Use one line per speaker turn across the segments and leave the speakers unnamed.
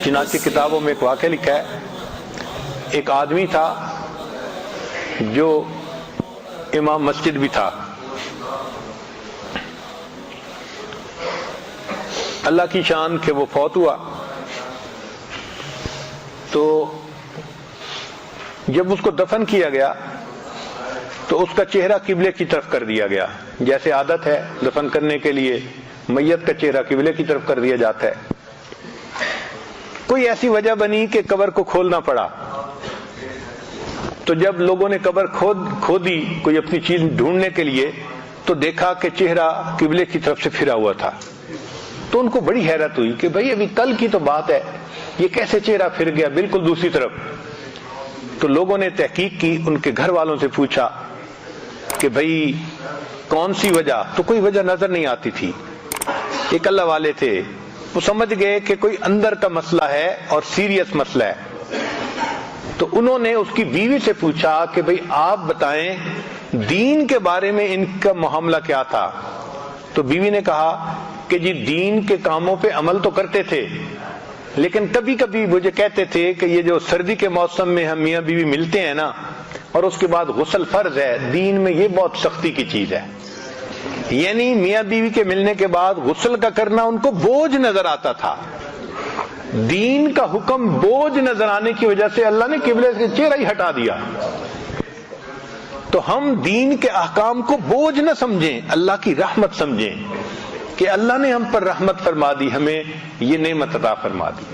چنانچہ کتابوں میں ایک واقعہ لکھا ہے، ایک آدمی تھا جو امام مسجد بھی تھا۔ اللہ کی شان کہ وہ فوت ہوا، تو جب اس کو دفن کیا گیا تو اس کا چہرہ قبلے کی طرف کر دیا گیا، جیسے عادت ہے دفن کرنے کے لیے میت کا چہرہ قبلے کی طرف کر دیا جاتا ہے۔ کوئی ایسی وجہ بنی کہ قبر کو کھولنا پڑا، تو جب لوگوں نے قبر کھودی کوئی اپنی چیز ڈھونڈنے کے لیے، تو دیکھا کہ چہرہ قبلے کی طرف سے پھرا ہوا تھا۔ تو ان کو بڑی حیرت ہوئی کہ بھئی ابھی کل کی تو بات ہے، یہ کیسے چہرہ پھر گیا بالکل دوسری طرف۔ تو لوگوں نے تحقیق کی، ان کے گھر والوں سے پوچھا کہ بھئی کون سی وجہ؟ تو کوئی وجہ نظر نہیں آتی تھی۔ ایک اللہ والے تھے، وہ سمجھ گئے کہ کوئی اندر کا مسئلہ ہے اور سیریس مسئلہ ہے۔ تو انہوں نے اس کی بیوی سے پوچھا کہ بھئی آپ بتائیں دین کے بارے میں ان کا معاملہ کیا تھا؟ تو بیوی نے کہا کہ جی دین کے کاموں پہ عمل تو کرتے تھے، لیکن کبھی کبھی مجھے کہتے تھے کہ یہ جو سردی کے موسم میں ہم میاں بیوی ملتے ہیں نا، اور اس کے بعد غسل فرض ہے، دین میں یہ بہت سختی کی چیز ہے، یعنی میاں بیوی کے ملنے کے بعد غسل کا کرنا ان کو بوجھ نظر آتا تھا۔ دین کا حکم بوجھ نظر آنے کی وجہ سے اللہ نے قبلے سے چہرہ ہی ہٹا دیا۔ تو ہم دین کے احکام کو بوجھ نہ سمجھیں، اللہ کی رحمت سمجھیں کہ اللہ نے ہم پر رحمت فرما دی، ہمیں یہ نعمت عطا فرما دی۔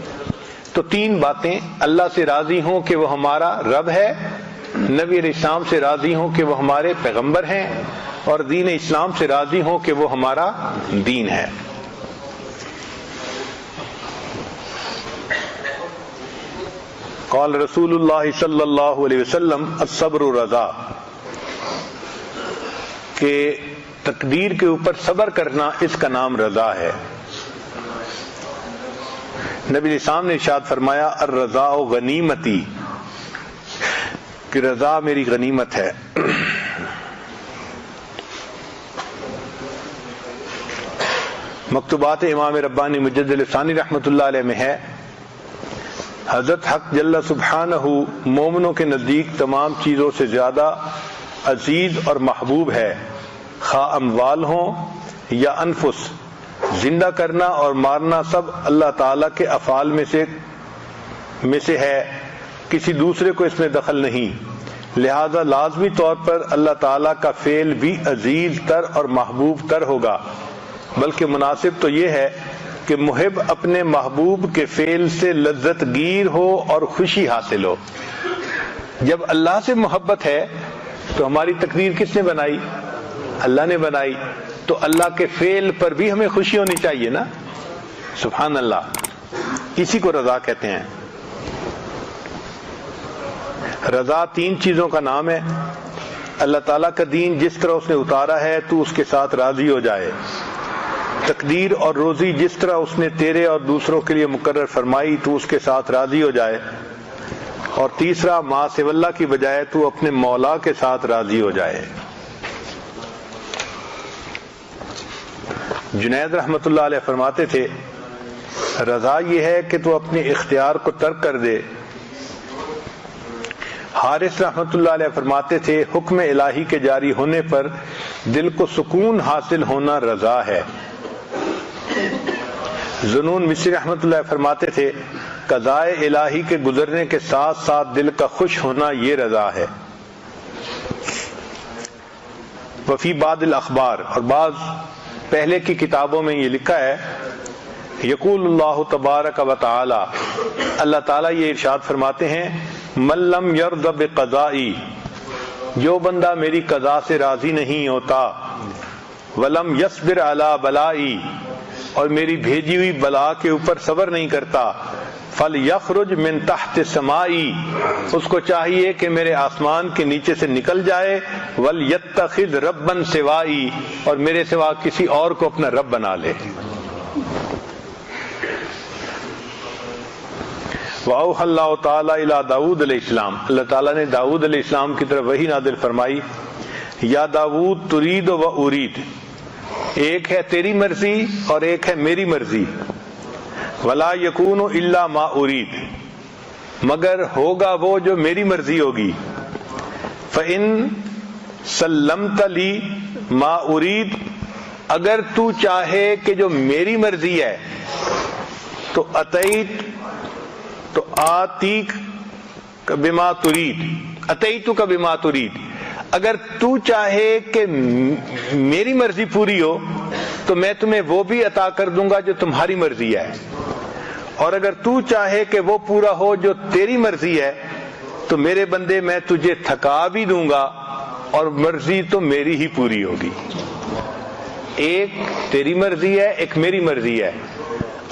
تو تین باتیں: اللہ سے راضی ہوں کہ وہ ہمارا رب ہے، نبی علیہ السلام سے راضی ہوں کہ وہ ہمارے پیغمبر ہیں، اور دین اسلام سے راضی ہوں کہ وہ ہمارا دین ہے۔ قال رسول اللہ صلی اللہ علیہ وسلم الصبر رضا، کہ تقدیر کے اوپر صبر کرنا اس کا نام رضا ہے۔ نبی علیہ السلام نے ارشاد فرمایا الرضا غنیمتی، کہ رضا میری غنیمت ہے۔ مکتوبات امام ربانی مجدد ثانی رحمۃ اللہ علیہ میں ہے، حضرت حق جل سبحانہ مومنوں کے نزدیک تمام چیزوں سے زیادہ عزیز اور محبوب ہے، خواہ اموال ہوں یا انفس۔ زندہ کرنا اور مارنا سب اللہ تعالیٰ کے افعال میں سے ہے، کسی دوسرے کو اس میں دخل نہیں، لہذا لازمی طور پر اللہ تعالیٰ کا فعل بھی عزیز تر اور محبوب تر ہوگا، بلکہ مناسب تو یہ ہے کہ محب اپنے محبوب کے فعل سے لذت گیر ہو اور خوشی حاصل ہو۔ جب اللہ سے محبت ہے تو ہماری تقدیر کس نے بنائی؟ اللہ نے بنائی، تو اللہ کے فعل پر بھی ہمیں خوشی ہونی چاہیے نا۔ سبحان اللہ، اسی کو رضا کہتے ہیں۔ رضا تین چیزوں کا نام ہے۔ اللہ تعالیٰ کا دین جس طرح اس نے اتارا ہے تو اس کے ساتھ راضی ہو جائے، تقدیر اور روزی جس طرح اس نے تیرے اور دوسروں کے لیے مقرر فرمائی تو اس کے ساتھ راضی ہو جائے، اور تیسرا ما سوی اللہ کی بجائے تو اپنے مولا کے ساتھ راضی ہو جائے۔ جنید رحمت اللہ علیہ فرماتے تھے رضا یہ ہے کہ تو اپنے اختیار کو ترک کر دے۔ حارث رحمت اللہ علیہ فرماتے تھے حکم الہی کے جاری ہونے پر دل کو سکون حاصل ہونا رضا ہے۔ ذنون مصری رحمت اللہ فرماتے تھے قضاء الہی کے گزرنے کے ساتھ ساتھ دل کا خوش ہونا یہ رضا ہے۔ وفی بعض الاخبار، اور بعض پہلے کی کتابوں میں یہ لکھا ہے، یقول اللہ تبارک و تعالی، اللہ تعالیٰ یہ ارشاد فرماتے ہیں من لم یرض بقضائی، جو بندہ میری قضا سے راضی نہیں ہوتا، ولم یصبر علی بلائی، اور میری بھیجی ہوئی بلا کے اوپر صبر نہیں کرتا، فلیخرج من تحت سمائی، اس کو چاہیے کہ میرے آسمان کے نیچے سے نکل جائے، ولیتخذ ربا سوائی، اور میرے سوا کسی اور کو اپنا رب بنا لے۔ وَأَوْحَى اللَّهُ تَعَالَى إِلَىٰ داؤد علیہ السلام، اللہ تعالیٰ نے داؤد علیہ السلام کی طرف وحی نازل فرمائی، یا داؤد ترید و ارید، ایک ہے تیری مرضی اور ایک ہے میری مرضی، ولا یکون الا ما ارید، مگر ہوگا وہ جو میری مرضی ہوگی. فإن سلمت لی ما ارید، اگر تو چاہے کہ جو میری مرضی ہے تو اتیت تو آتیک بما ترید، اتیتو کا بما ترید، اگر تو چاہے کہ میری مرضی پوری ہو تو میں تمہیں وہ بھی عطا کر دوں گا جو تمہاری مرضی ہے، اور اگر تو چاہے کہ وہ پورا ہو جو تیری مرضی ہے تو میرے بندے میں تجھے تھکا بھی دوں گا اور مرضی تو میری ہی پوری ہوگی. ایک تیری مرضی ہے، ایک میری مرضی ہے.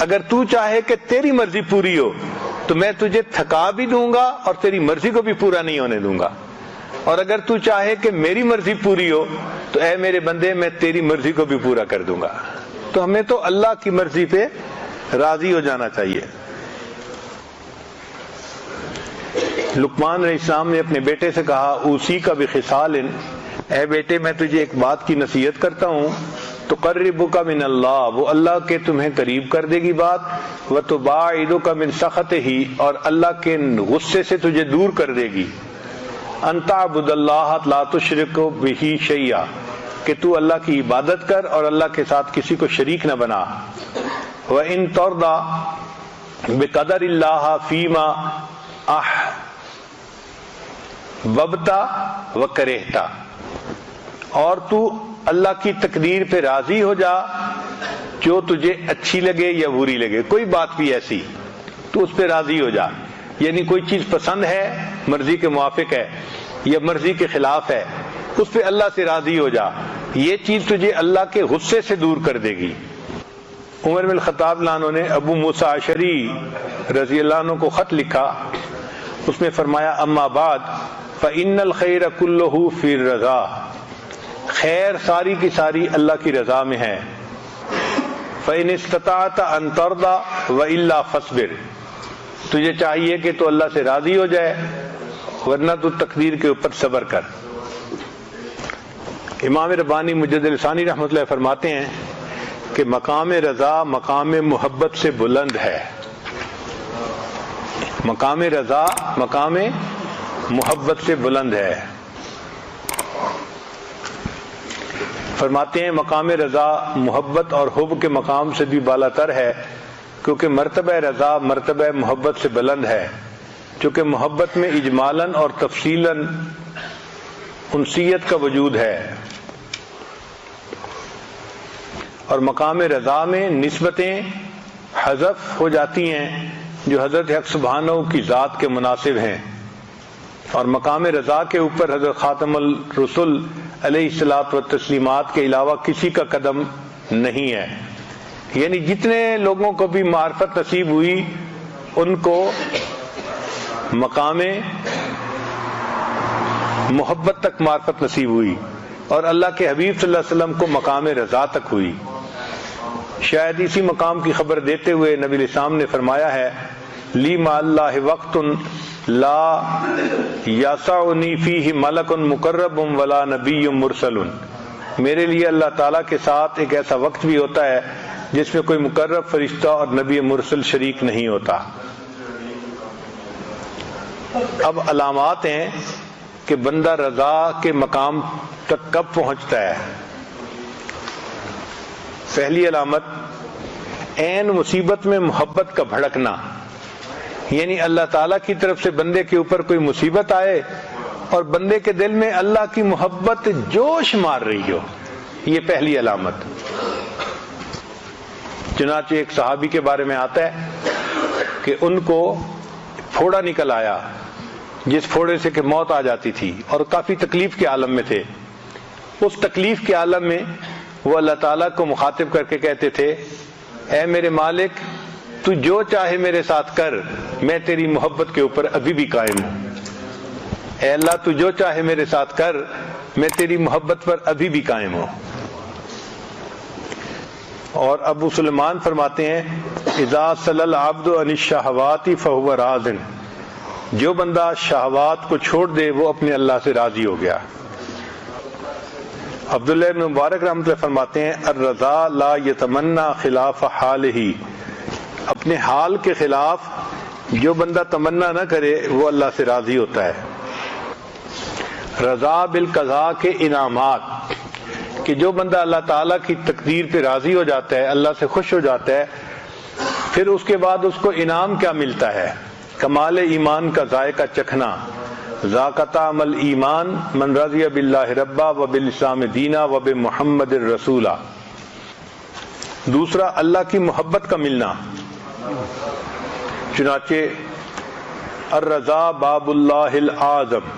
اگر تو چاہے کہ تیری مرضی پوری ہو تو میں تجھے تھکا بھی دوں گا اور تیری مرضی کو بھی پورا نہیں ہونے دوں گا، اور اگر تو چاہے کہ میری مرضی پوری ہو تو اے میرے بندے میں تیری مرضی کو بھی پورا کر دوں گا. تو ہمیں تو اللہ کی مرضی پہ راضی ہو جانا چاہیے. لقمان علیہ السلام نے اپنے بیٹے سے کہا اوصی کا بخصال، اے بیٹے میں تجھے ایک بات کی نصیحت کرتا ہوں، تقربک من اللہ، وہ اللہ کے تمہیں قریب کر دے گی بات، وتباعدک من سخطہ، اور اللہ کے غصے سے تجھے دور کر دے گی. ان تعبد اللہ لا تشرک بہ شیئا، کہ تو اللہ کی عبادت کر اور اللہ کے ساتھ کسی کو شریک نہ بنا. وَإِن تَرْضَى بِقَدَرِ اللَّهِ فِيمَا أَحْبَبْتَ وَكَرِهْتَ، اور تو اللہ کی تقدیر پہ راضی ہو جا جو تجھے اچھی لگے یا بری لگے، کوئی بات بھی ایسی تو اس پہ راضی ہو جا. یعنی کوئی چیز پسند ہے، مرضی کے موافق ہے یا مرضی کے خلاف ہے، اس پہ اللہ سے راضی ہو جا، یہ چیز تجھے اللہ کے غصے سے دور کر دے گی. عمر بن الخطاب رضی اللہ عنہ نے ابو موسیٰ اشعری رضی اللہ عنہ کو خط لکھا، اس میں فرمایا اما بعد فإن الخیر کلہ فی الرضا، خیر ساری کی ساری اللہ کی رضا میں ہے. فإن استطعت ان ترضى وإلا فاصبر، تجھے چاہیے کہ تو اللہ سے راضی ہو جائے ورنہ تو تقدیر کے اوپر صبر کر. امام ربانی مجدد لسانی رحمۃ اللہ فرماتے ہیں کہ مقام رضا مقام محبت سے بلند ہے. مقام رضا مقام محبت سے بلند ہے. فرماتے ہیں مقام رضا محبت اور حب کے مقام سے بھی بالا تر ہے، کیونکہ مرتبہ رضا مرتبہ محبت سے بلند ہے، چونکہ محبت میں اجمالاً اور تفصیلاً انسیت کا وجود ہے، اور مقام رضا میں نسبتیں حذف ہو جاتی ہیں جو حضرت حق سبحانہ کی ذات کے مناسب ہیں، اور مقام رضا کے اوپر حضرت خاتم الرسل علیہ الصلاۃ والتسلیمات کے علاوہ کسی کا قدم نہیں ہے. یعنی جتنے لوگوں کو بھی معرفت نصیب ہوئی ان کو مقام محبت تک معرفت نصیب ہوئی، اور اللہ کے حبیب صلی اللہ علیہ وسلم کو مقام رضا تک ہوئی. شاید اسی مقام کی خبر دیتے ہوئے نبی علیہ السلام نے فرمایا ہے لی مع اللہ وقت لا یسعنی فیہ ملک مقرب ولا نبی مرسل، میرے لیے اللہ تعالیٰ کے ساتھ ایک ایسا وقت بھی ہوتا ہے جس میں کوئی مقرب فرشتہ اور نبی مرسل شریک نہیں ہوتا. اب علامات ہیں کہ بندہ رضا کے مقام تک کب پہنچتا ہے. پہلی علامت عین مصیبت میں محبت کا بھڑکنا، یعنی اللہ تعالیٰ کی طرف سے بندے کے اوپر کوئی مصیبت آئے اور بندے کے دل میں اللہ کی محبت جوش مار رہی ہو، یہ پہلی علامت. چنانچہ ایک صحابی کے بارے میں آتا ہے کہ ان کو پھوڑا نکل آیا جس پھوڑے سے کہ موت آ جاتی تھی، اور کافی تکلیف کے عالم میں تھے. اس تکلیف کے عالم میں وہ اللہ تعالیٰ کو مخاطب کر کے کہتے تھے اے میرے مالک تو جو چاہے میرے ساتھ کر، میں تیری محبت کے اوپر ابھی بھی قائم ہوں. اے اللہ تو جو چاہے میرے ساتھ کر، میں تیری محبت پر ابھی بھی قائم ہوں. اور ابو سلیمان فرماتے ہیں اذا صلی العبد عن الشہوات فهو راض، جو بندہ شہوات کو چھوڑ دے وہ اپنے اللہ سے راضی ہو گیا. عبداللہ بن مبارک رحمۃ اللہ فرماتے ہیں الرضا لا یتمنا خلاف حالہ، اپنے حال کے خلاف جو بندہ تمنا نہ کرے وہ اللہ سے راضی ہوتا ہے۔ رضا بالقضاء کے انعامات، کہ جو بندہ اللہ تعالیٰ کی تقدیر پہ راضی ہو جاتا ہے، اللہ سے خوش ہو جاتا ہے، پھر اس کے بعد اس کو انعام کیا ملتا ہے؟ کمال ایمان کا ذائقہ چکھنا، ذاق طعم الایمان من رضی باللہ ربا و بالاسلام دینا و بمحمد رسولا۔ دوسرا اللہ کی محبت کا ملنا، چنانچہ الرضا باب اللہ الاعظم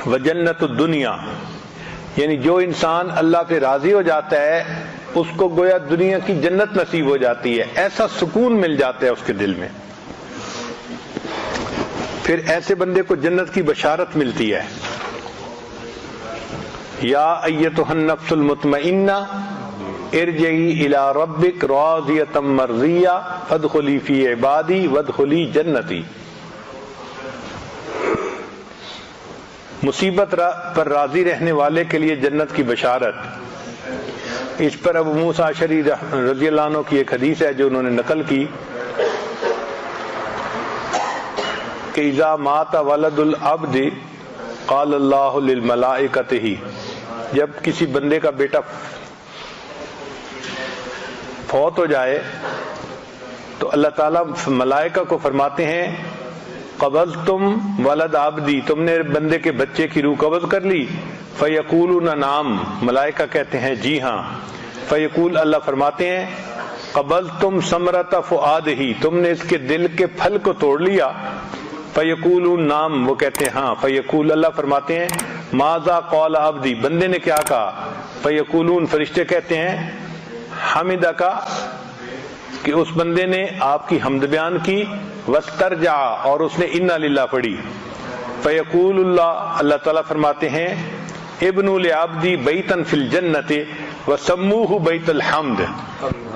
وجنت الدنیا، یعنی جو انسان اللہ پہ راضی ہو جاتا ہے اس کو گویا دنیا کی جنت نصیب ہو جاتی ہے، ایسا سکون مل جاتا ہے اس کے دل میں، پھر ایسے بندے کو جنت کی بشارت ملتی ہے۔ یا ایتھا النفس المطمئنہ ارجعی الی ربک راضیۃ مرضیہ فادخلی فی عبادی وادخلی جنتی۔ مصیبت پر راضی رہنے والے کے لیے جنت کی بشارت۔ اس پر ابو موسیٰ اشعری رضی اللہ عنہ کی ایک حدیث ہے جو انہوں نے نقل کی کہ اذا مات ولد العبد قال اللہ للملائکۃ، جب کسی بندے کا بیٹا فوت ہو جائے تو اللہ تعالیٰ ملائکہ کو فرماتے ہیں قبضتم ولد عبدی، تم نے بندے کے بچے کی روح قبض کر لی؟ فیقولون نعم، ملائکہ کہتے ہیں جی ہاں۔ فیقول، اللہ فرماتے ہیں قبضتم ثمرۃ فؤادہ، تم نے اس کے دل کے پھل کو توڑ لیا؟ فیقولون نعم، وہ کہتے ہیں ہاں۔ فیقول، اللہ فرماتے ہیں ماذا قال عبدی، بندے نے کیا کہا؟ فیقولون، فرشتے کہتے ہیں حمدک، کہ اس بندے نے آپ کی حمد بیان کی، واسترجع، اور اس نے انا للہ پڑھی۔ فیقول اللہ، اللہ تعالیٰ فرماتے ہیں ابنوا لعبدی بیتا فی الجنۃ وسموہ بیت الحمد،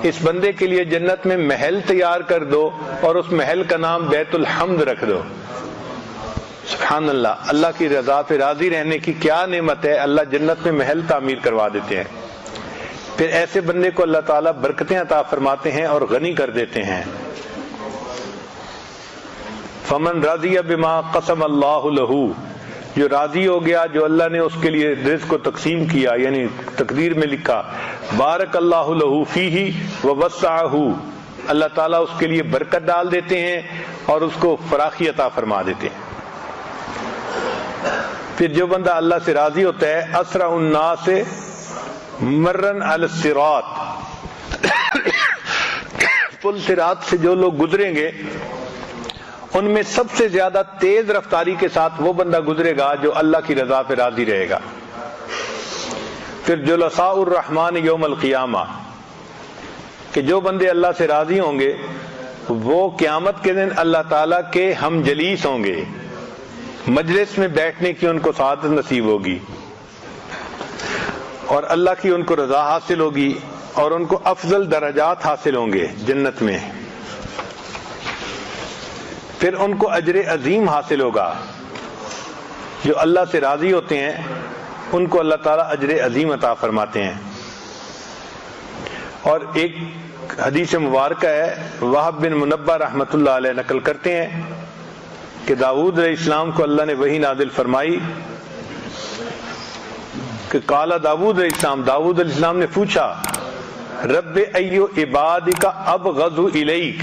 اس بندے کے لیے جنت میں محل تیار کر دو اور اس محل کا نام بیت الحمد رکھ دو۔ سبحان اللہ، اللہ کی رضا پہ راضی رہنے کی کیا نعمت ہے، اللہ جنت میں محل تعمیر کروا دیتے ہیں، پھر ایسے بندے کو اللہ تعالیٰ برکتیں عطا فرماتے ہیں اور غنی کر دیتے ہیں۔ فمن رضی بما قسم اللہ لہ، جو راضی ہو گیا جو اللہ نے اس کے لیے رزق کو تقسیم کیا، یعنی تقدیر میں لکھا، بارک اللہ لہ فیہ ووسعہ، اللہ تعالیٰ اس کے لیے برکت ڈال دیتے ہیں اور اس کو فراخی عطا فرما دیتے ہیں۔ پھر جو بندہ اللہ سے راضی ہوتا ہے، اسرع الناس مرن علی الصراط، پل صراط سے جو لوگ گزریں گے ان میں سب سے زیادہ تیز رفتاری کے ساتھ وہ بندہ گزرے گا جو اللہ کی رضا پہ راضی رہے گا۔ پھر جلساء الرحمن یوم القیامہ، کہ جو بندے اللہ سے راضی ہوں گے وہ قیامت کے دن اللہ تعالیٰ کے ہم جلیس ہوں گے، مجلس میں بیٹھنے کی ان کو سعادت نصیب ہوگی اور اللہ کی ان کو رضا حاصل ہوگی اور ان کو افضل درجات حاصل ہوں گے جنت میں۔ پھر ان کو اجر عظیم حاصل ہوگا، جو اللہ سے راضی ہوتے ہیں ان کو اللہ تعالیٰ اجر عظیم عطا فرماتے ہیں۔ اور ایک حدیث مبارکہ ہے، وہب بن منبہ رحمۃ اللہ علیہ نقل کرتے ہیں کہ داؤد علیہ السلام کو اللہ نے وحی نازل فرمائی کہ قال داؤد علیہ السلام، داؤد علیہ السلام نے پوچھا رب ایو عبادک ابغض الیک،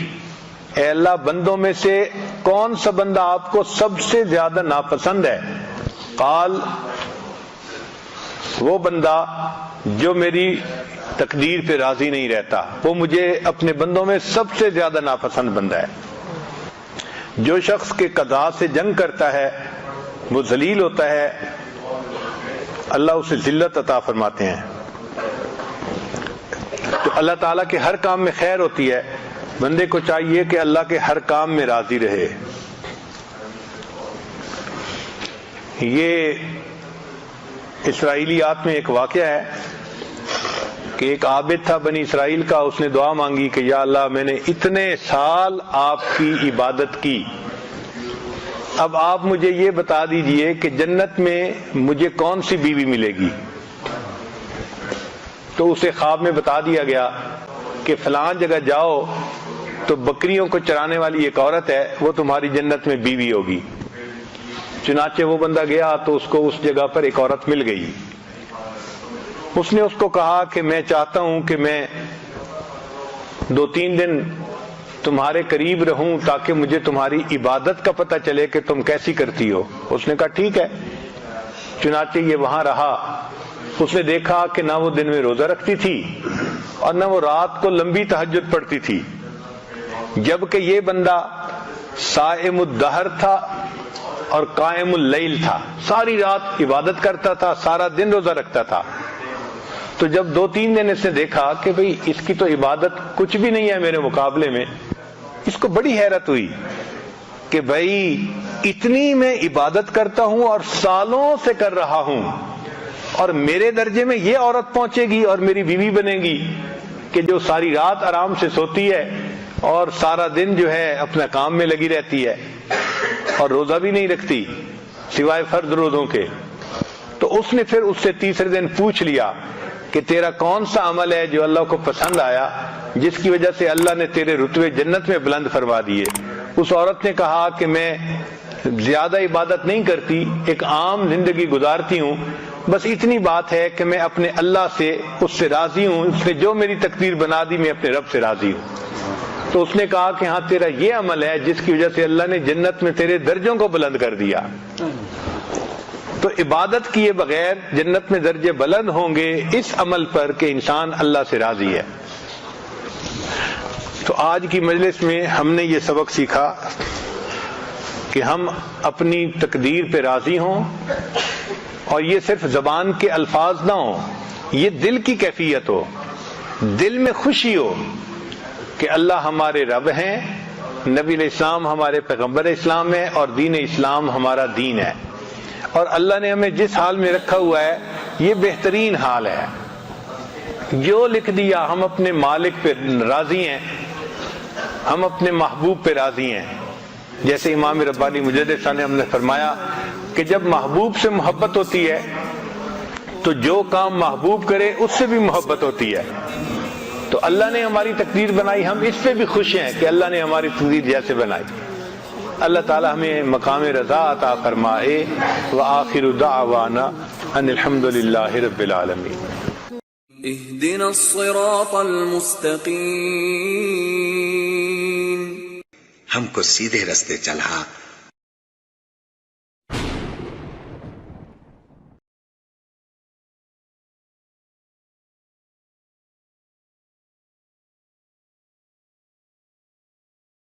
اے اللہ بندوں میں سے کون سا بندہ آپ کو سب سے زیادہ ناپسند ہے؟ قال، وہ بندہ جو میری تقدیر پہ راضی نہیں رہتا، وہ مجھے اپنے بندوں میں سب سے زیادہ ناپسند بندہ ہے۔ جو شخص کے قضاء سے جنگ کرتا ہے وہ ذلیل ہوتا ہے، اللہ اسے ذلت عطا فرماتے ہیں۔ تو اللہ تعالیٰ کے ہر کام میں خیر ہوتی ہے، بندے کو چاہیے کہ اللہ کے ہر کام میں راضی رہے۔ یہ اسرائیلیات میں ایک واقعہ ہے کہ ایک عابد تھا بنی اسرائیل کا، اس نے دعا مانگی کہ یا اللہ میں نے اتنے سال آپ کی عبادت کی، اب آپ مجھے یہ بتا دیجئے کہ جنت میں مجھے کون سی بیوی ملے گی؟ تو اسے خواب میں بتا دیا گیا کہ فلاں جگہ جاؤ تو بکریوں کو چرانے والی ایک عورت ہے، وہ تمہاری جنت میں بیوی ہوگی۔ چنانچہ وہ بندہ گیا تو اس کو اس جگہ پر ایک عورت مل گئی۔ اس نے اس کو کہا کہ میں چاہتا ہوں کہ میں 2-3 دن تمہارے قریب رہوں تاکہ مجھے تمہاری عبادت کا پتہ چلے کہ تم کیسی کرتی ہو۔ اس نے کہا ٹھیک ہے۔ چنانچہ یہ وہاں رہا۔ اس نے دیکھا کہ نہ وہ دن میں روزہ رکھتی تھی اور نہ وہ رات کو لمبی تہجد پڑھتی تھی، جبکہ یہ بندہ صائم الدہر تھا اور قائم اللیل تھا، ساری رات عبادت کرتا تھا، سارا دن روزہ رکھتا تھا۔ تو جب 2-3 دن اس نے دیکھا کہ بھئی اس کی تو عبادت کچھ بھی نہیں ہے میرے مقابلے میں، اس کو بڑی حیرت ہوئی کہ بھئی اتنی میں عبادت کرتا ہوں اور سالوں سے کر رہا ہوں، اور میرے درجے میں یہ عورت پہنچے گی اور میری بیوی بنے گی کہ جو ساری رات آرام سے سوتی ہے اور سارا دن جو ہے اپنا کام میں لگی رہتی ہے اور روزہ بھی نہیں رکھتی سوائے فرض روزوں کے۔ تو اس نے پھر اس سے تیسرے دن پوچھ لیا کہ تیرا کون سا عمل ہے جو اللہ کو پسند آیا، جس کی وجہ سے اللہ نے تیرے رتبے جنت میں بلند فرما دیے؟ اس عورت نے کہا کہ میں زیادہ عبادت نہیں کرتی، ایک عام زندگی گزارتی ہوں، بس اتنی بات ہے کہ میں اپنے اللہ سے اس سے راضی ہوں، اس نے جو میری تقدیر بنا دی میں اپنے رب سے راضی ہوں۔ تو اس نے کہا کہ ہاں تیرا یہ عمل ہے جس کی وجہ سے اللہ نے جنت میں تیرے درجوں کو بلند کر دیا۔ تو عبادت کیے بغیر جنت میں درجے بلند ہوں گے اس عمل پر کہ انسان اللہ سے راضی ہے۔ تو آج کی مجلس میں ہم نے یہ سبق سیکھا کہ ہم اپنی تقدیر پہ راضی ہوں، اور یہ صرف زبان کے الفاظ نہ ہوں، یہ دل کی کیفیت ہو، دل میں خوشی ہو کہ اللہ ہمارے رب ہیں، نبی علیہ السلام ہمارے پیغمبر اسلام ہے، اور دین اسلام ہمارا دین ہے، اور اللہ نے ہمیں جس حال میں رکھا ہوا ہے یہ بہترین حال ہے۔ جو لکھ دیا ہم اپنے مالک پہ راضی ہیں، ہم اپنے محبوب پہ راضی ہیں۔ جیسے امام ربانی مجدد صاحب نے ہم نے فرمایا کہ جب محبوب سے محبت ہوتی ہے تو جو کام محبوب کرے اس سے بھی محبت ہوتی ہے۔ تو اللہ نے ہماری تقدیر بنائی، ہم اس پہ بھی خوش ہیں کہ اللہ نے ہماری تقدیر جیسے بنائی۔ اللہ تعالی ہمیں مقام رضا عطا فرمائے۔ وآخر دعوانا ان الحمد للہ رب العالمین۔
اهدنا الصراط المستقیم،
ہم کو سیدھے رستے چلا